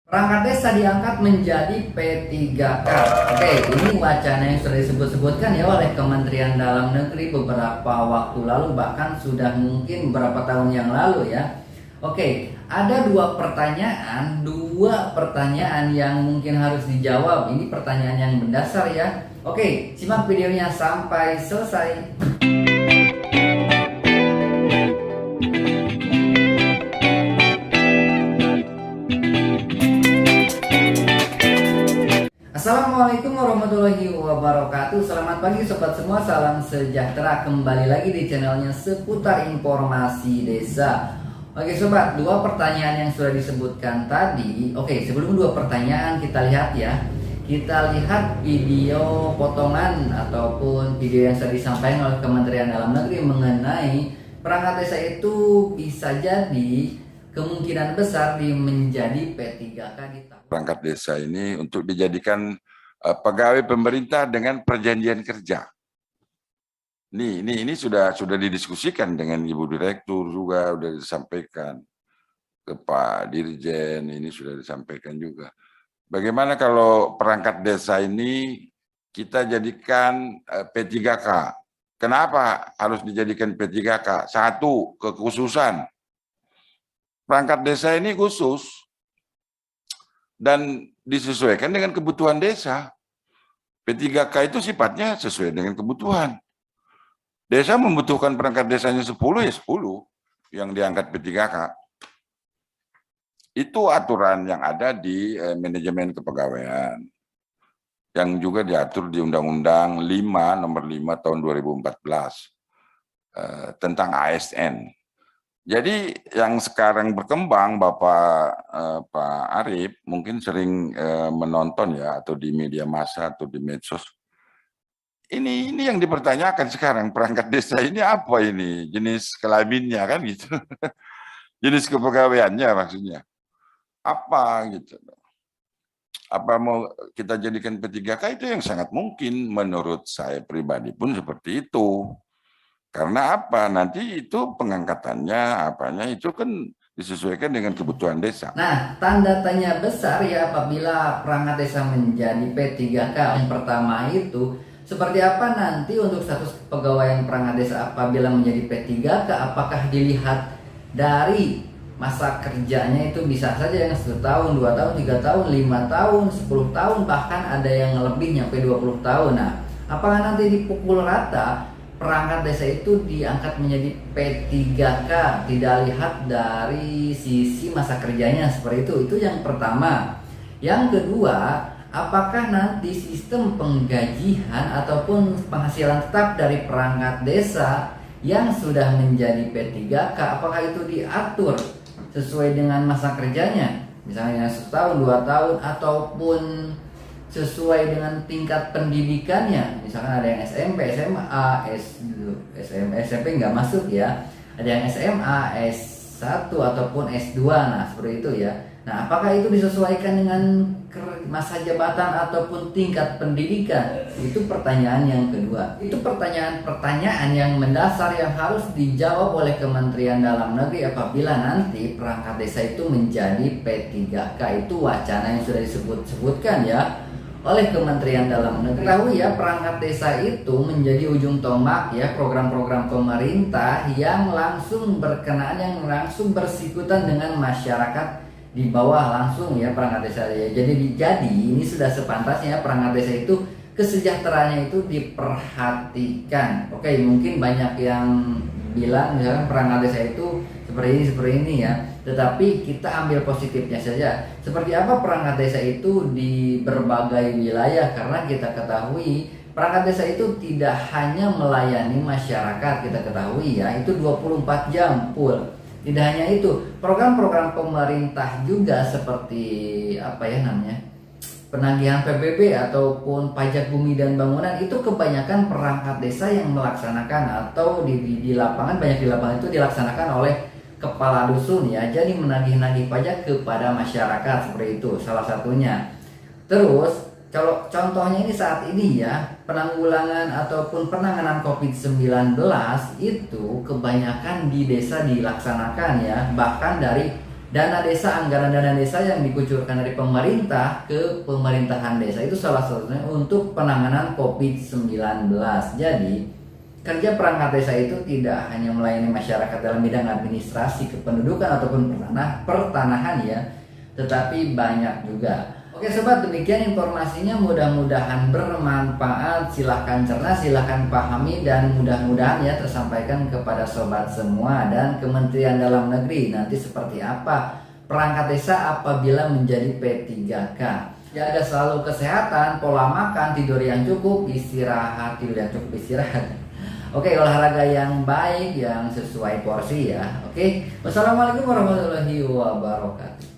Perangkat desa diangkat menjadi P3K. Oke, ini wacana yang sudah disebut-sebutkan ya oleh Kementerian Dalam Negeri beberapa waktu lalu, bahkan sudah mungkin beberapa tahun yang lalu ya. Oke, ada dua pertanyaan yang mungkin harus dijawab. Ini pertanyaan yang mendasar ya. Oke, simak videonya sampai selesai. Assalamualaikum warahmatullahi wabarakatuh. Selamat pagi sobat semua, salam sejahtera. Kembali lagi di channelnya seputar informasi desa. Oke sobat, dua pertanyaan yang sudah disebutkan tadi. Oke, sebelum dua pertanyaan kita lihat ya. Kita lihat video potongan ataupun video yang sudah disampaikan oleh Kementerian Dalam Negeri mengenai perangkat desa itu bisa jadi kemungkinan besar menjadi P3K di tahun. Perangkat desa ini untuk dijadikan pegawai pemerintah dengan perjanjian kerja. Ini sudah didiskusikan dengan Ibu Direktur juga, sudah disampaikan ke Pak Dirjen, ini sudah disampaikan juga. Bagaimana kalau perangkat desa ini kita jadikan P3K? Kenapa harus dijadikan P3K? Satu, kekhususan. Perangkat desa ini khusus dan disesuaikan dengan kebutuhan desa. P3K itu sifatnya sesuai dengan kebutuhan. Desa membutuhkan perangkat desanya 10 ya 10 yang diangkat P3K. Itu aturan yang ada di manajemen kepegawaian. Yang juga diatur di Undang-Undang 5 nomor 5 tahun 2014 tentang ASN. Jadi yang sekarang berkembang, Pak Arif mungkin sering menonton ya, atau di media massa atau di medsos. Ini yang dipertanyakan sekarang, perangkat desa ini apa ini? Jenis kelaminnya kan gitu. Jenis kepegawaiannya maksudnya. Apa gitu. Apa mau kita jadikan P3K? Itu yang sangat mungkin, menurut saya pribadi pun seperti itu. Karena apa? Nanti itu pengangkatannya, apanya itu kan disesuaikan dengan kebutuhan desa. Nah, tanda tanya besar ya apabila perangkat desa menjadi P3K. Yang pertama itu, seperti apa nanti untuk status kepegawaian perangkat desa apabila menjadi P3K? Apakah dilihat dari masa kerjanya itu bisa saja yang 1 tahun, 2 tahun, 3 tahun, 5 tahun, 10 tahun, bahkan ada yang lebih nyampe 20 tahun. Nah, apakah nanti dipukul rata? Perangkat desa itu diangkat menjadi P3K, tidak lihat dari sisi masa kerjanya seperti itu. Itu yang pertama. Yang kedua, apakah nanti sistem penggajian ataupun penghasilan tetap dari perangkat desa yang sudah menjadi P3K, apakah itu diatur sesuai dengan masa kerjanya? Misalnya 1 tahun, 2 tahun, ataupun sesuai dengan tingkat pendidikannya. Misalkan ada yang SMP, SMA, SMP nggak masuk ya. Ada yang SMA, S1 ataupun S2, nah seperti itu ya. Nah, apakah itu disesuaikan dengan masa jabatan ataupun tingkat pendidikan? Itu pertanyaan yang kedua. Itu pertanyaan yang mendasar yang harus dijawab oleh Kementerian Dalam Negeri apabila nanti perangkat desa itu menjadi P3K. Itu wacana yang sudah disebutkan ya oleh Kementerian Dalam Negeri. Tahu ya, perangkat desa itu menjadi ujung tombak ya program-program pemerintah yang langsung berkenaan, yang langsung bersikutan dengan masyarakat di bawah langsung ya perangkat desa ya. Jadi ini sudah sepantasnya perangkat desa itu kesejahteraannya itu diperhatikan. Oke, mungkin banyak yang bilang misalkan perangkat desa itu seperti ini ya. Tetapi kita ambil positifnya saja. Seperti apa perangkat desa itu di berbagai wilayah, karena kita ketahui perangkat desa itu tidak hanya melayani masyarakat, kita ketahui ya, itu 24 jam full. Tidak hanya itu, program-program pemerintah juga seperti apa ya namanya, penagihan PBB ataupun pajak bumi dan bangunan, itu kebanyakan perangkat desa yang melaksanakan, atau di lapangan, banyak di lapangan itu dilaksanakan oleh kepala dusun ya. Jadi menagih-nagih pajak kepada masyarakat, seperti itu salah satunya. Terus kalau contohnya ini saat ini ya, penanggulangan ataupun penanganan COVID-19 itu kebanyakan di desa dilaksanakan ya, bahkan dari dana desa, anggaran dana desa yang dikucurkan dari pemerintah ke pemerintahan desa itu salah satunya untuk penanganan COVID-19. Jadi kerja perangkat desa itu tidak hanya melayani masyarakat dalam bidang administrasi kependudukan ataupun pertanahan ya, tetapi banyak juga. Oke sobat, demikian informasinya, mudah-mudahan bermanfaat. Silahkan cerna, silahkan pahami, dan mudah-mudahan ya tersampaikan kepada sobat semua. Dan Kementerian Dalam Negeri nanti seperti apa perangkat desa apabila menjadi P3K. Jaga selalu kesehatan, pola makan, tidur yang cukup, istirahat, tidur yang cukup, istirahat. Oke, olahraga yang baik, yang sesuai porsi ya. Oke, wassalamualaikum warahmatullahi wabarakatuh.